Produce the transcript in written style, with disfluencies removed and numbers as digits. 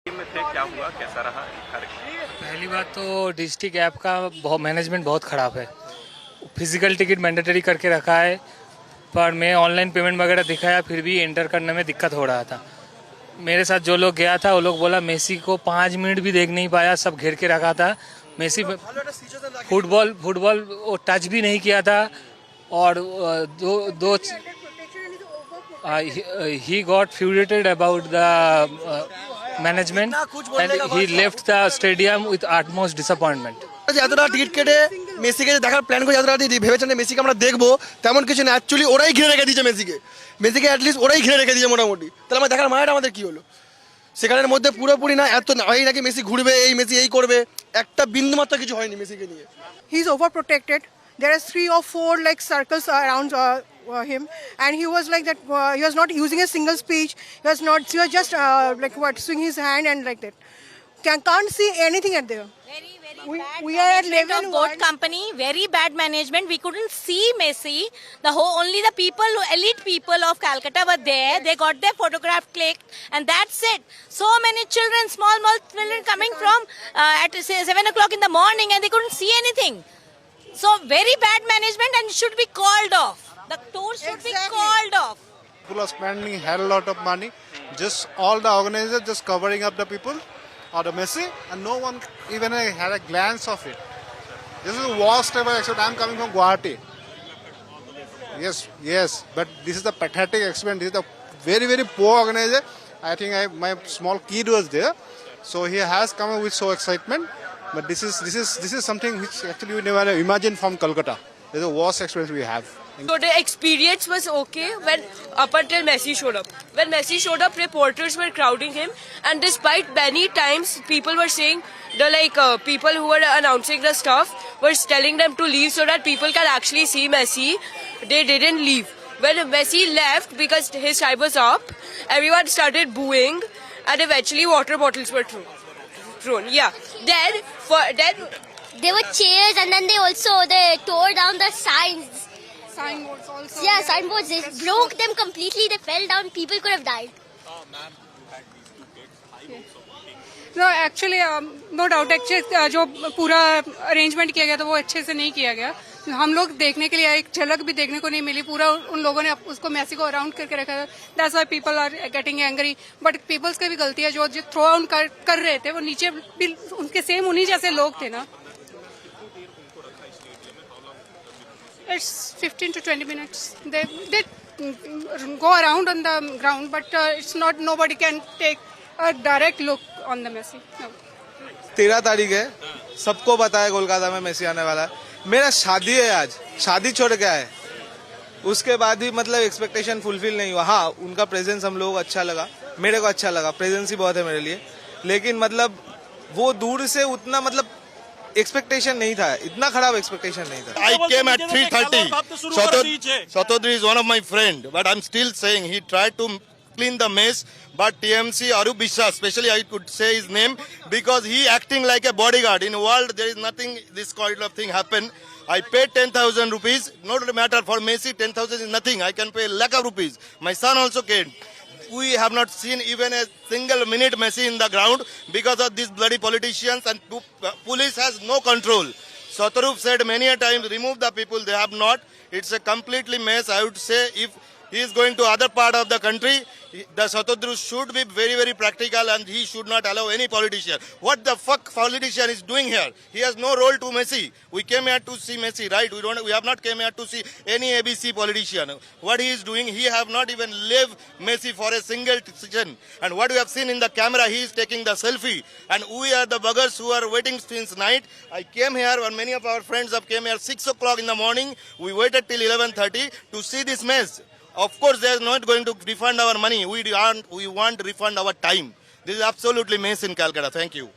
Team में थे, क्या हुआ, कैसा रहा कार्यक्रम? पहली बात तो डिस्ट्रिक्ट ऐप का मैनेजमेंट बहुत ख़राब है। फिजिकल टिकट मैंडेटरी करके रखा है, पर मैं ऑनलाइन पेमेंट वगैरह दिखाया फिर भी एंटर करने में दिक्कत हो रहा था। मेरे साथ जो लोग गया था वो लोग बोला मेसी को 5 मिनट भी देख नहीं पाया, सब घेर के रखा था। मेसी फुटबॉल वो टच भी नहीं किया था। और दो he got furiated about the management and he left the stadium with utmost disappointment. এতটা টিকিট কেটে মেসিকে দেখার প্ল্যান করে এতটা ভেবেছেন যে মেসিকে আমরা দেখবো, তেমন কিছু না। অ্যাকচুয়ালি ওরাই ঘিরে রেখে দিয়েছে মেসিকে অ্যাটলিস্ট ওরাই ঘিরে রেখে দিয়েছে মোটামুটি। তাহলে আমার দেখার মানেটা আমাদের কি হলো? সেখানের মধ্যে পুরোপুরি না এত এই নাকি মেসি ঘুরবে, এই মেসি এই করবে, একটা বিন্দু মাত্র কিছু হয়নি মেসিকে নিয়ে। He is overprotected. There are 3 or 4 like circles around him, and he was like that. He was not using a single speech. He was just like swinging his hand and like that. Can't see anything at there. Very We bad are at management level of boat 1. company. Very bad management. We couldn't see Messi. Only the people, elite people of Calcutta were there. They got their photograph clicked, and that's it. So many children, small children coming from at 7 o'clock in the morning, and they couldn't see anything. So very bad management, and should be called off. The tour should be called off. People are spending hell lot of money. Just all the organizers just covering up the people or the Messi, and no one even had a glance of it. This is the worst ever. Except I'm coming from Guwahati. Yes, but this is the pathetic experiment. This is the very, very poor organizer. I think my small kid was there, so he has come up with so excitement. But this is something which actually we never imagined from Kolkata. This is the worst experience we have. So the experience was okay when up until Messi showed up. When Messi showed up, reporters were crowding him, and despite many times people were saying people who were announcing the stuff were telling them to leave so that people can actually see Messi, they didn't leave. When Messi left because his time was up, everyone started booing, and eventually water bottles were thrown. Yeah. Then there were chairs, and then they tore down the signs. Signboards also. Yeah, signboards. They broke them completely. They fell down. People could have died. No, actually, no doubt. Actually, जो पूरा arrangement किया गया था वो अच्छे से नहीं किया गया। हम लोग देखने के लिए एक झलक भी देखने को नहीं मिली। पूरा उन लोगों ने उसको मेसी को अराउंड करके रखा था। That's why people are getting angry. But people's की भी गलती है, जो थ्रो आउट कर रहे थे वो नीचे भी उनके सेम उन्हीं जैसे लोग थे ना। It's 15 to 20 minutes. They go around on the ground, but it's not. Nobody can take a direct look on the Messi. No. 13 तारीख है, सबको पता है कोलकाता में मेसी आने वाला है। मेरा शादी है आज, शादी छोड़ के आए, उसके बाद भी मतलब एक्सपेक्टेशन फुलफिल नहीं हुआ। हाँ, उनका प्रेजेंस हम लोग अच्छा लगा, मेरे को अच्छा लगा, प्रेजेंस ही बहुत है मेरे लिए। लेकिन मतलब वो दूर से उतना मतलब एक्सपेक्टेशन नहीं था, इतना खराब एक्सपेक्टेशन नहीं था। I came at 3:30. Sotodri is one of my friend, but I'm still saying he tried to clean the mess. But TMC Arup Biswas, especially I could say his name because he acting like a bodyguard. In the world there is nothing this kind of thing happen. I paid 10,000 rupees. Not matter for Messi, 10,000 is nothing. I can pay lakh of rupees. My son also came. We have not seen even a single minute Messi in the ground because of these bloody politicians, and police has no control. Sotarup said many a times, remove the people. They have not. It's a completely mess. I would say if he is going to other part of the country, the Sotodru should be very, very practical, and he should not allow any politician. What the fuck politician is doing here? He has no role to Messi. We came here to see Messi, right? We have not came here to see any ABC politician. What he is doing, he have not even left Messi for a single season. And what we have seen in the camera, he is taking the selfie. And we are the buggers who are waiting since night. I came here, and many of our friends have came here 6 o'clock in the morning. We waited till 11:30 to see this mess. Of course, they are not going to refund our money. We want refund our time. This is absolutely mess in Calcutta. Thank you.